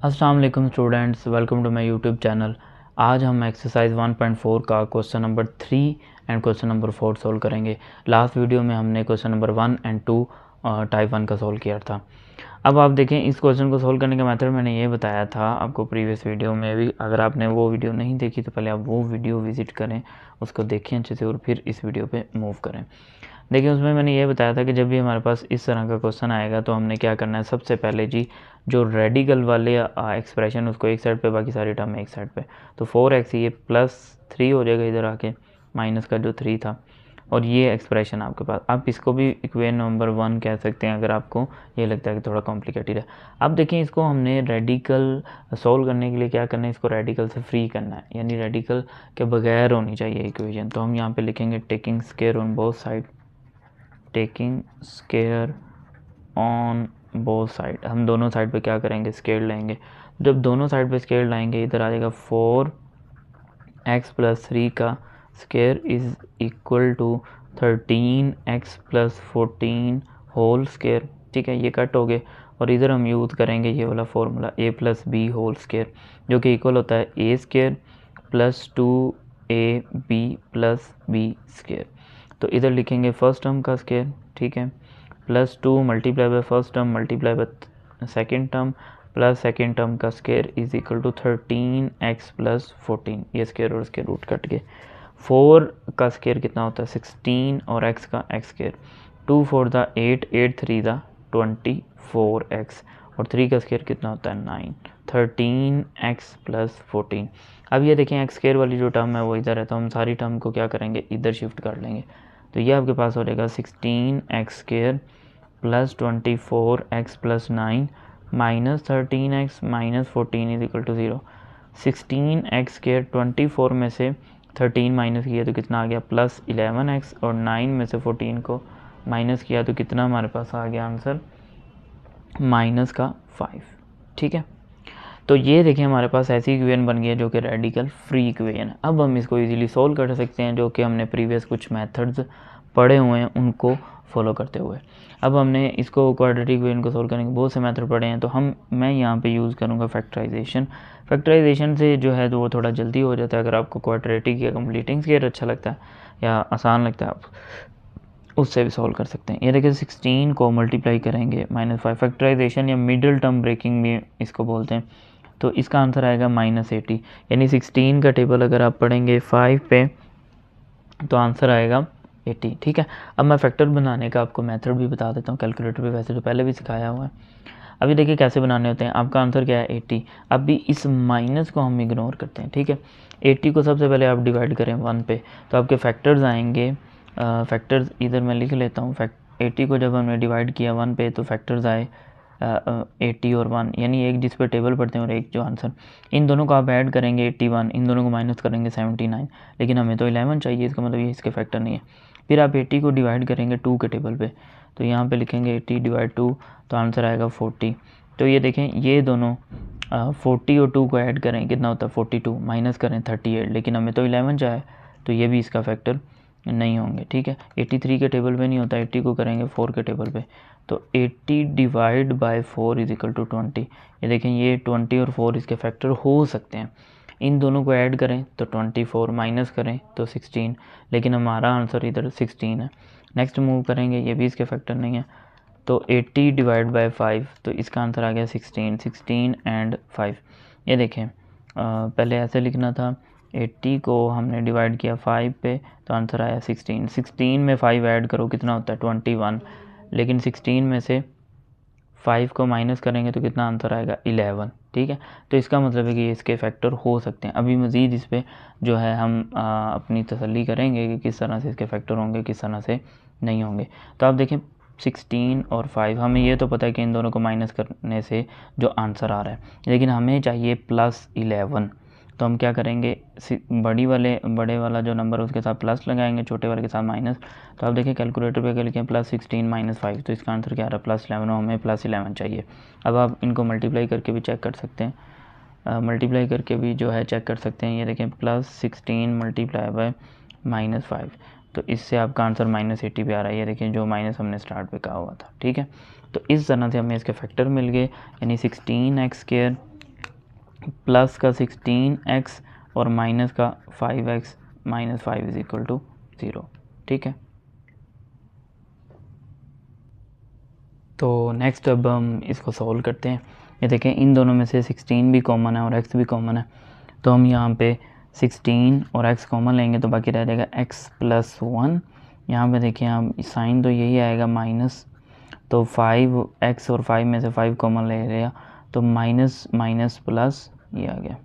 अस्सलाम वालेकुम students, welcome to my YouTube channel. आज हम एक्सरसाइज 1.4 का question number 3 and question number 4 solve करेंगे। लास्ट वीडियो में हमने क्वेश्चन नंबर 1 एंड 2 टाइप 1 का सोल्व किया था। अब आप देखें, इस क्वेश्चन को सोल्व करने का मेथड मैंने ये बताया था आपको प्रीवियस वीडियो में भी। अगर आपने वो वीडियो नहीं देखी तो पहले आप वो वीडियो विज़िट करें, उसको देखें अच्छे से और फिर इस वीडियो पे मूव करें। देखिए, उसमें मैंने ये बताया था कि जब भी हमारे पास इस तरह का क्वेश्चन आएगा तो हमने क्या करना है, सबसे पहले जी जो रेडिकल वाले एक्सप्रेशन उसको एक साइड पे, बाकी सारी टर्म एक साइड पे। तो 4x ये +3 हो जाएगा इधर आके, माइनस का जो 3 था, और ये एक्सप्रेशन आपके पास। आप इसको भी इक्वेशन नंबर 1 कह सकते हैं अगर आपको ये लगता है कि थोड़ा कॉम्प्लिकेटेड है। अब देखिए, इसको हमने रेडिकल सॉल्व करने के लिए क्या करना है, इसको रेडिकल से फ्री करना है, यानी रेडिकल के बगैर होनी चाहिए इक्वेशन। तो हम यहाँ पे लिखेंगे taking square on both side, taking square on both side. हम दोनों साइड पे क्या करेंगे, स्क्वायर लेंगे। जब दोनों साइड पे स्क्वायर लाएंगे, इधर आ जाएगा 4x + 3 का square is equal to 13x + 14 whole square. ठीक है, ये कट हो गए और इधर हम यूज़ करेंगे ये वाला formula a + b whole square, जो कि इक्वल होता है a² + 2ab + b स्क्वायर। तो इधर लिखेंगे फर्स्ट टर्म का स्क्वायर, ठीक है, +2 multiply by first term multiply by second term plus second term का square is equal to 13x + 14। ये स्क्वायर और इसके रूट कट गए। 4 का स्क्वायर कितना होता है, 16, और x का x स्क्वायर, 2 4 दा 8, 8 3 दा 24x, और 3 का स्क्वायर कितना होता है 9, 13x + 14। अब ये देखें, x स्क्वायर वाली जो टर्म है वो इधर है, तो हम सारी टर्म को क्या करेंगे, इधर शिफ्ट कर लेंगे। तो ये आपके पास हो जाएगा 16x square + 24x + 9 - 13x - 14 is equal to 0। 16x square 24 में से 13 माइनस किया तो कितना आ गया, +11x, और 9 में से 14 को माइनस किया तो कितना हमारे पास आ गया आंसर, -5। ठीक है, तो ये देखें हमारे पास ऐसी इक्वेशन बन गई है जो कि रेडिकल फ्री इक्वेशन है। अब हम इसको इजीली सोल्व कर सकते हैं, जो कि हमने प्रीवियस कुछ मेथड्स पढ़े हुए हैं उनको फॉलो करते हुए। अब हमने इसको क्वाड्रेटिक इक्वेशन को सोल्व करने के बहुत से मेथड पढ़े हैं, तो मैं यहाँ पे यूज़ करूँगा फैक्टराइजेशन। फैक्टराइजेशन से जो है तो वो थोड़ा जल्दी हो जाता है। अगर आपको क्वाड्रेटिक या कंप्लीटिंग स्क्वायर अच्छा लगता है या आसान लगता है, आप उससे भी सॉल्व कर सकते हैं। ये देखिए, 16 को मल्टीप्लाई करेंगे -5, फैक्टराइजेशन या मिडिल टर्म ब्रेकिंग भी इसको बोलते हैं। तो इसका आंसर आएगा -80, यानी 16 का टेबल अगर आप पढ़ेंगे 5 पे तो आंसर आएगा 80। ठीक है, अब मैं फैक्टर बनाने का आपको मेथड भी बता देता हूँ कैलकुलेटर पे, वैसे तो पहले भी सिखाया हुआ है। अभी देखिए कैसे बनाने होते हैं। आपका आंसर क्या है 80। अब भी इस माइनस को हम इग्नोर करते हैं। ठीक है, 80 को सबसे पहले आप डिवाइड करें 1 पे, तो आपके फैक्टर्स आएंगे। फैक्टर्स इधर मैं लिख लेता हूँ। 80 को जब हमने डिवाइड किया 1 पे तो फैक्टर्स आए 80 और 1, यानी एक जिस पर टेबल पढ़ते हैं और एक जो आंसर। इन दोनों को आप ऐड करेंगे 81, इन दोनों को माइनस करेंगे 79, लेकिन हमें तो 11 चाहिए, इसका मतलब ये इसके फैक्टर नहीं है। फिर आप 80 को डिवाइड करेंगे 2 के टेबल पे, तो यहाँ पे लिखेंगे 80 / 2, तो आंसर आएगा 40। तो ये देखें, ये दोनों 40 और 2 को ऐड करें कितना होता है 42, माइनस करें 38, लेकिन हमें तो 11 चाहिए, तो ये भी इसका फैक्टर नहीं होंगे। ठीक है, 83 के टेबल पे नहीं होता, 80 को करेंगे 4 के टेबल पे, तो 80 / 4 इज इक्वल टू 20। ये देखें, ये 20 और 4 इसके फैक्टर हो सकते हैं। इन दोनों को ऐड करें तो 24, माइनस करें तो 16, लेकिन हमारा आंसर इधर 16 है। नेक्स्ट मूव करेंगे, ये भी इसके फैक्टर नहीं है, तो 80 / 5, तो इसका आंसर आ गया 16 एंड 5। ये देखें, पहले ऐसे लिखना था, 80 को हमने डिवाइड किया 5 पे तो आंसर आया 16 में 5 ऐड करो कितना होता है 21, लेकिन 16 में से 5 को माइनस करेंगे तो कितना आंसर आएगा 11। ठीक है, तो इसका मतलब है कि इसके फैक्टर हो सकते हैं। अभी मज़ीद इस पर जो है हम अपनी तसल्ली करेंगे कि किस तरह से इसके फैक्टर होंगे, किस तरह से नहीं होंगे। तो आप देखें 16 और 5, हमें ये तो पता है कि इन दोनों को माइनस करने से जो आंसर आ रहा है, लेकिन हमें चाहिए +11। तो हम क्या करेंगे, बड़े वाला जो नंबर है उसके साथ प्लस लगाएंगे, छोटे वाले के साथ माइनस। तो आप देखिए कैलकुलेटर पे क्या लिखें, +16 - 5, तो इसका आंसर क्या आ रहा है +11, और हमें +11 चाहिए। अब आप इनको मल्टीप्लाई करके भी चेक कर सकते हैं, मल्टीप्लाई करके भी जो है चेक कर सकते हैं। ये देखें, +16 × -5, तो इससे आपका आंसर -80 पे आ रहा है। ये देखिए, जो माइनस हमने स्टार्ट पे कहा हुआ था। ठीक है, तो इस तरह से हमें इसके फैक्टर मिल गए, यानी 16x² प्लस का 16x और माइनस का 5x minus 5 is equal to 0। ठीक है, तो नेक्स्ट अब हम इसको सॉल्व करते हैं। ये देखें, इन दोनों में से 16 भी कॉमन है और x भी कॉमन है, तो हम यहाँ पे 16 और x कॉमन लेंगे तो बाकी रह जाएगा x प्लस 1। यहाँ पे देखिए हम साइन तो यही आएगा माइनस, तो 5x और 5 में से 5 कॉमन ले लिया तो माइनस माइनस प्लस ये आ गया।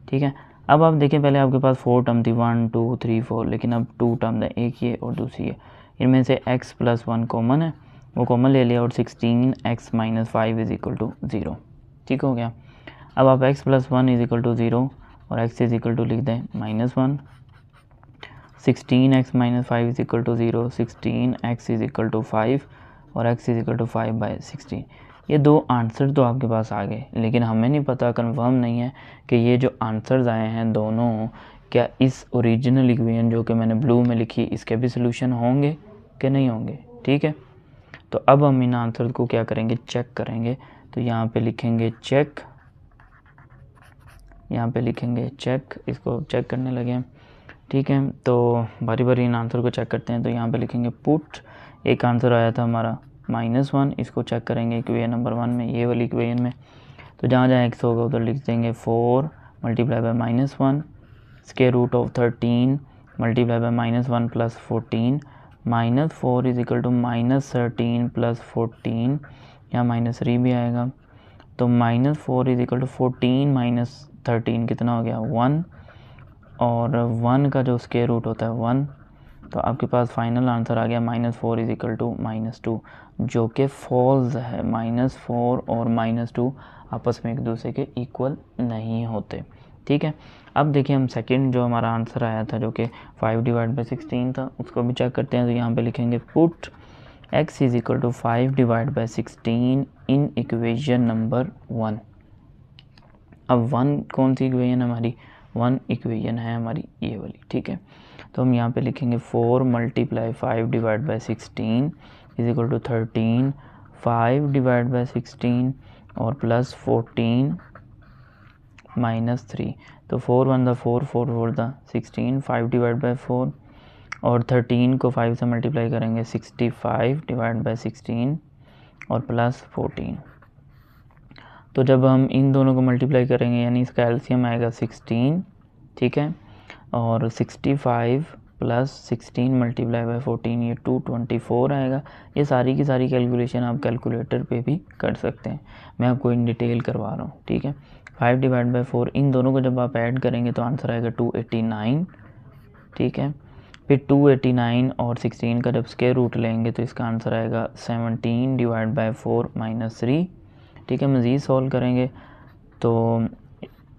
ठीक है, अब आप देखिए पहले आपके पास 4 टर्म थी 1 2 3 4, लेकिन अब 2 टर्म है, एक ये और दूसरी है। इनमें से x प्लस 1 कॉमन है, वो कॉमन ले लिया और 16x minus 5 is equal to 0। ठीक हो गया। अब आप x plus 1 is equal to 0 और x इज इक्वल टू लिख दें -1। 16x minus 5 is equal to 0, 16x is equal to 5 और x इज इक्वल टू 5/16। ये दो आंसर तो आपके पास आ गए, लेकिन हमें नहीं पता, कंफर्म नहीं है कि ये जो आंसर्स आए हैं दोनों क्या इस ओरिजिनल इक्वेशन जो कि मैंने ब्लू में लिखी इसके भी सोल्यूशन होंगे कि नहीं होंगे। ठीक है, तो अब हम इन आंसर को क्या करेंगे, चेक करेंगे। तो यहाँ पे लिखेंगे चेक, यहाँ पे लिखेंगे चेक, इसको चेक करने लगे हैं। ठीक है, तो बारी बारी इन आंसर को चेक करते हैं। तो यहाँ पे लिखेंगे पुट, एक आंसर आया था हमारा -1, इसको चेक करेंगे इक्वेशन नंबर 1 में, ये वाली इक्वेशन में। तो जहाँ जहाँ x होगा उधर लिख देंगे 4 multiply by -1 square root of 13 multiply by -1 plus 14 -4 is equal to -13 plus 14, यहाँ -3 भी आएगा। तो -4 इज इक्वल टू 14 माइनस 13 कितना हो गया 1, और 1 का जो स्क्वायर रूट होता है 1। तो आपके पास फाइनल आंसर आ गया -4 इज इक्वल टू -2, जो कि फॉल्स है। -4 और -2 आपस में एक दूसरे के इक्वल नहीं होते। ठीक है, अब देखिए हम सेकंड जो हमारा आंसर आया था जो कि 5/16 था, उसको भी चेक करते हैं। तो यहाँ पे लिखेंगे put x is equal to 5/16 in equation number 1। अब 1 कौन सी इक्वेशन है हमारी, 1 इक्वेशन है हमारी ये वाली। ठीक है, तो हम यहाँ पे लिखेंगे 4 मल्टीप्लाई 5/16 इज इक्वल टू 13, 5/16 और प्लस 14 -3। तो 4 1 द 4, 4 4 द 16, 5/4 और 13 को 5 से मल्टीप्लाई करेंगे 65/16 और प्लस 14। तो जब हम इन दोनों को मल्टीप्लाई करेंगे यानी इसका एलसीएम आएगा 16। ठीक है, और 65 प्लस 16 मल्टीप्लाई बाय 14 ये 224 आएगा। ये सारी की सारी कैलकुलेशन आप कैलकुलेटर पे भी कर सकते हैं, मैं आपको इन डिटेल करवा रहा हूँ। ठीक है, 5/4 इन दोनों को जब आप ऐड करेंगे तो आंसर आएगा 289। ठीक है, फिर 289 और 16 का जब स्क्वायर रूट लेंगे तो इसका आंसर आएगा 17/4 -3। ठीक है, मज़ीद सॉल्व करेंगे तो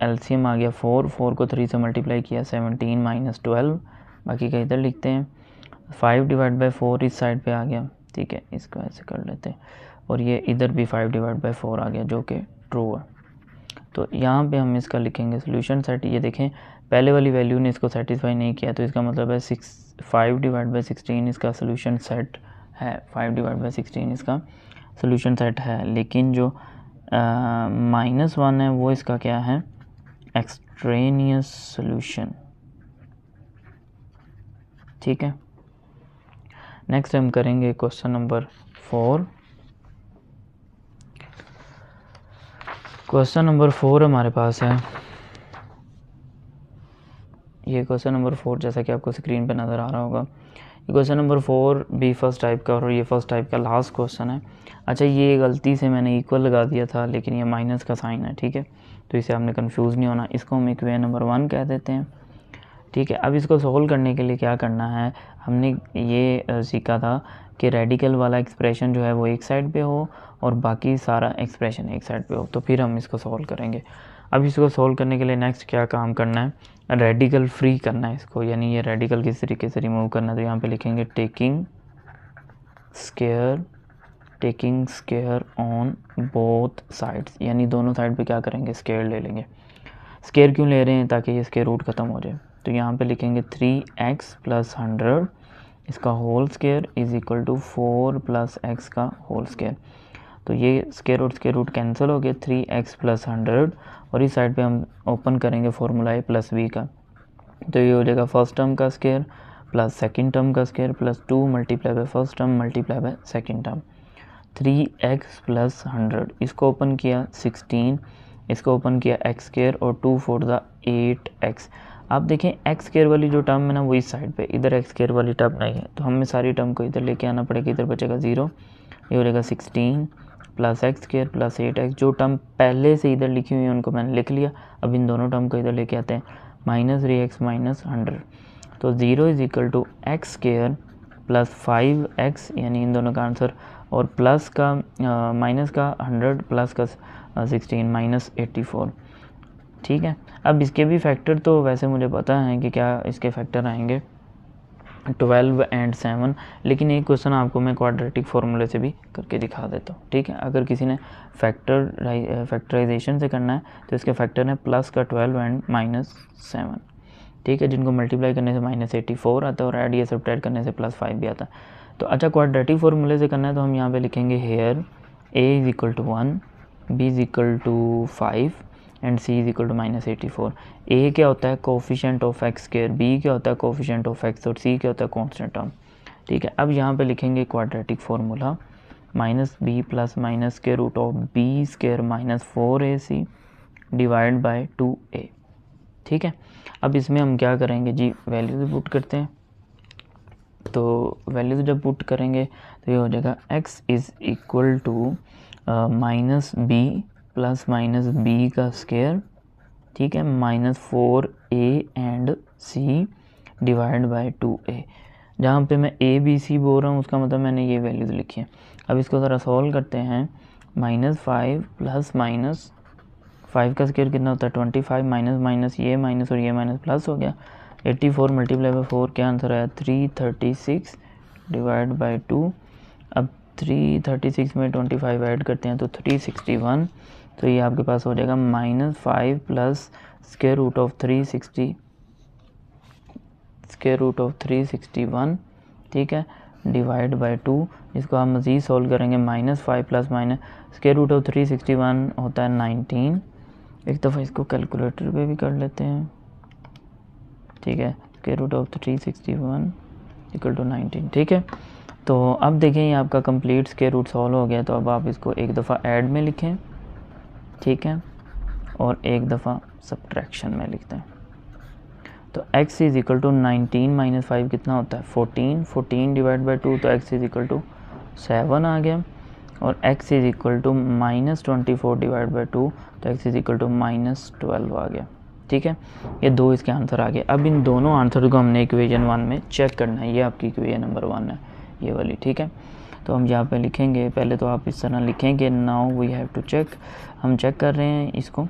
एलसीएम आ गया 4, 4 को 3 से मल्टीप्लाई किया 17 -12, बाकी का इधर लिखते हैं। 5/4 इस साइड पे आ गया। ठीक है, इसको ऐसे कर लेते हैं, और ये इधर भी 5/4 आ गया जो कि ट्रू है। तो यहाँ पे हम इसका लिखेंगे सोल्यूशन सेट। ये देखें पहले वाली वैल्यू ने इसको सेटिस्फाई नहीं किया, तो इसका मतलब है 5/16 इसका सोल्यूशन सेट है, 5/16 इसका सोल्यूशन सेट है। लेकिन जो -1 है वो इसका क्या है, एक्सट्रेनियस सोल्यूशन। ठीक है, नेक्स्ट हम करेंगे क्वेश्चन नंबर 4। क्वेश्चन नंबर 4 हमारे पास है, ये क्वेश्चन नंबर 4 जैसा कि आपको स्क्रीन पे नज़र आ रहा होगा। ये क्वेश्चन नंबर 4 भी फर्स्ट टाइप का और ये फर्स्ट टाइप का लास्ट क्वेश्चन है। अच्छा, ये गलती से मैंने इक्वल लगा दिया था, लेकिन ये माइनस का साइन है। ठीक है, तो इसे आपने कंफ्यूज नहीं होना, इसको हम इक्वेशन नंबर 1 कह देते हैं। ठीक है, अब इसको सोल्व करने के लिए क्या करना है, हमने ये सीखा था कि रेडिकल वाला एक्सप्रेशन जो है वो एक साइड पे हो और बाकी सारा एक्सप्रेशन एक साइड पे हो, तो फिर हम इसको सोल्व करेंगे। अब इसको सोल्व करने के लिए नेक्स्ट क्या काम करना है, रेडिकल फ्री करना है इसको, यानी ये रेडिकल किस तरीके से रिमूव करना है। तो यहाँ पे लिखेंगे taking square on both sides, यानी दोनों साइड पे क्या करेंगे, स्क्वायर ले लेंगे। स्क्वायर क्यों ले रहे हैं, ताकि ये स्क्वायर रूट ख़त्म हो जाए। तो यहाँ पे लिखेंगे 3x + 100 इसका whole square is equal to 4 + x का होल स्क्वायर। तो ये स्क्वायर रूट कैंसिल हो गया 3x + 100 और इस साइड पे हम ओपन करेंगे फॉर्मूला a + b का, तो ये हो जाएगा फर्स्ट टर्म का स्क्वायर प्लस सेकंड टर्म का square plus 2 multiply by first term multiply by second term 3x + 100, इसको ओपन किया 16, इसको ओपन किया x² और 2 4 द 8x। आप देखें x² वाली जो टर्म है ना वो इस साइड पे, इधर x² वाली टर्म नहीं है, तो हमें सारी टर्म को इधर लेके आना पड़ेगा, इधर बचेगा 0, ये हो जाएगा 16 + x² + 8x। जो टर्म पहले से इधर लिखी हुई है उनको मैंने लिख लिया, अब इन दोनों टर्म को इधर लेके आते हैं -3x - 100, तो 0 = x² + 5x, यानी इन दोनों का आंसर, और प्लस का माइनस का 100 प्लस का 16 -84। ठीक है, अब इसके भी फैक्टर तो वैसे मुझे पता है कि क्या इसके फैक्टर आएंगे 12 और 7, लेकिन एक क्वेश्चन आपको मैं क्वाड्रेटिक फार्मूले से भी करके दिखा देता हूँ। ठीक है, अगर किसी ने फैक्टराइजेशन से करना है तो इसके फैक्टर है प्लस का 12 और -7। ठीक है, जिनको मल्टीप्लाई करने से -84 आता है और ऐड या सब्ट्रैक्ट करने से +5 भी आता है। तो अच्छा, क्वाड्रेटिक फार्मूले से करना है तो हम यहाँ पे लिखेंगे here a = 1, b = 5 and c = -84। a क्या होता है कोफिशिएंट ऑफ x², b क्या होता है कोफिशिएंट ऑफ x और c क्या होता है कांस्टेंट टर्म। ठीक है, अब यहाँ पे लिखेंगे quadratic formula -b + -√b² - 4ac divide by 2a। ठीक है, अब इसमें हम क्या करेंगे जी, वैल्यूज पुट करते हैं। तो वैल्यूज जब पुट करेंगे तो ये हो जाएगा x = -b + -b², ठीक है, -4a and c divide by 2a। जहाँ पे मैं a b c बोल रहा हूँ उसका मतलब मैंने ये वैल्यूज लिखी है। अब इसको ज़रा सॉल्व करते हैं, -5 + -5 का स्क्वायर कितना होता है 25, माइनस ये माइनस और ये माइनस प्लस हो गया 84 मल्टीप्लाई बाय 4, क्या आंसर आया 336 डिवाइड बाय 2। अब 336 में 25 ऐड करते हैं तो 361, तो ये आपके पास हो जाएगा -5 प्लस स्क्वायर रूट ऑफ 361, ठीक है, डिवाइड बाय 2। इसको हम मज़ीद सॉल्व करेंगे, -5 plus minus square root of 361 होता है 19। एक दफ़ा इसको कैलकुलेटर पे भी कर लेते हैं। ठीक है, स्क्वायर रूट ऑफ 361 = 19। ठीक है, तो अब देखें ये आपका कंप्लीट स्क्वायर रूट सॉल्व हो गया। तो अब आप इसको एक दफ़ा ऐड में लिखें, ठीक है, और एक दफ़ा सब्ट्रैक्शन में लिखते हैं। तो x = 19 - 5 कितना होता है 14 डिवाइड बाई 2, तो x = 7 आ गया, और x = -24 डिवाइड बाई 2, तो x = -12 आ गया। ठीक है, ये दो इसके आंसर आ गए। अब इन दोनों आंसर को हमने इक्वेशन 1 में चेक करना है। ये आपकी इक्वेशन नंबर 1 है, ये वाली। ठीक है, तो हम यहाँ पे लिखेंगे, पहले तो आप इस तरह लिखेंगे, now we have to check, हम चेक कर रहे हैं इसको।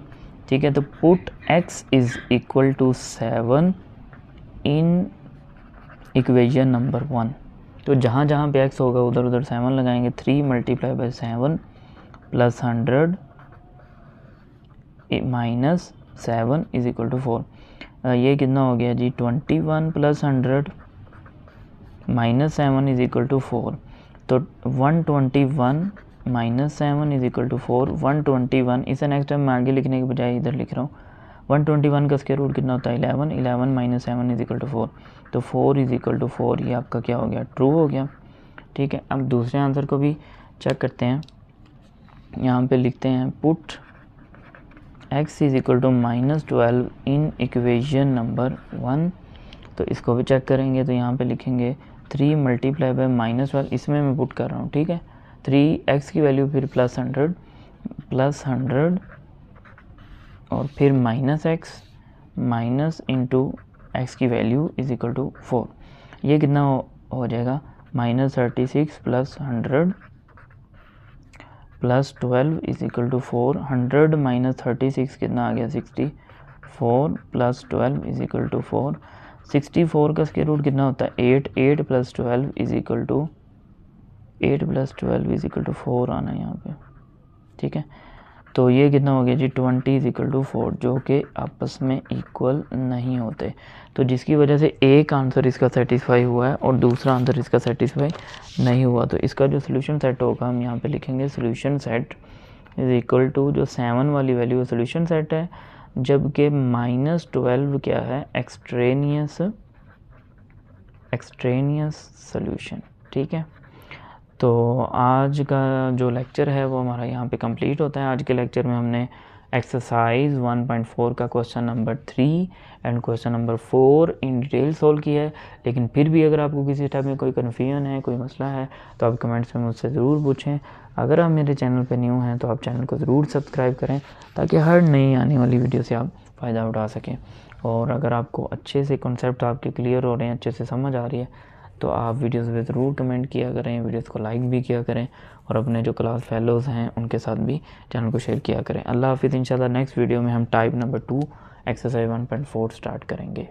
ठीक है, तो put x = 7 in equation number 1। तो जहाँ जहाँ पे x होगा उधर उधर 7 लगाएंगे। 3 × 7 + 100 माइनस 7 = 4। ये कितना हो गया जी 21 + 100 माइनस 7 = 4। तो 121 - 7 = 4। 121 इसे नेक्स्ट टाइम मैं आगे लिखने के बजाय इधर लिख रहा हूँ। 121 का स्क्वायर रूट कितना होता है 11। 11 - 7 = 4। तो 4 = 4, ये आपका क्या हो गया ट्रू हो गया। ठीक है, अब दूसरे आंसर को भी चेक करते हैं। यहाँ पे लिखते हैं पुट x = -12 इन इक्वेशन नंबर 1। तो इसको भी चेक करेंगे, तो यहाँ पे लिखेंगे 3 × -12, इसमें मैं पुट कर रहा हूँ। ठीक है, 3x की वैल्यू फिर +100 और फिर -x माइनस इंटू x की वैल्यू = 4। ये कितना हो जाएगा -36 + 100 + 12 = 4। 100 - 36 कितना आ गया 64 + 12 = 4। 64 का स्क्वायर रूट कितना होता है 8। 8 + 12 = 4 आना है यहाँ पे। ठीक है, तो ये कितना हो गया जी 20 = 4, जो कि आपस में इक्वल नहीं होते। तो जिसकी वजह से एक आंसर इसका सेटिस्फाई हुआ है और दूसरा आंसर इसका सेटिस्फाई नहीं हुआ। तो इसका जो सोल्यूशन सेट होगा हम यहाँ पे लिखेंगे solution set is equal to, जो 7 वाली वैल्यू सोल्यूशन सेट है, जबकि -12 क्या है, एक्सट्रेनियस सोल्यूशन। ठीक है, तो आज का जो लेक्चर है वो हमारा यहाँ पे कंप्लीट होता है। आज के लेक्चर में हमने एक्सरसाइज 1.4 का question number 3 and question number 4 in detail solve किया है। लेकिन फिर भी अगर आपको किसी टाइप में कोई कन्फ्यूजन है, कोई मसला है, तो आप कमेंट्स में मुझसे ज़रूर पूछें। अगर आप मेरे चैनल पर न्यू हैं तो आप चैनल को ज़रूर सब्सक्राइब करें, ताकि हर नई आने वाली वीडियो से आप फ़ायदा उठा सकें। और अगर आपको अच्छे से कॉन्सेप्ट आपके क्लियर हो रहे हैं, अच्छे से समझ आ रही है, तो आप वीडियोस पे ज़रूर कमेंट किया करें, वीडियोस को लाइक भी किया करें, और अपने जो क्लास फेलोज़ हैं उनके साथ भी चैनल को शेयर किया करें। अल्लाह हाफिज़। इंशाल्लाह नेक्स्ट वीडियो में हम टाइप नंबर 2 एक्सरसाइज 1.4 स्टार्ट करेंगे।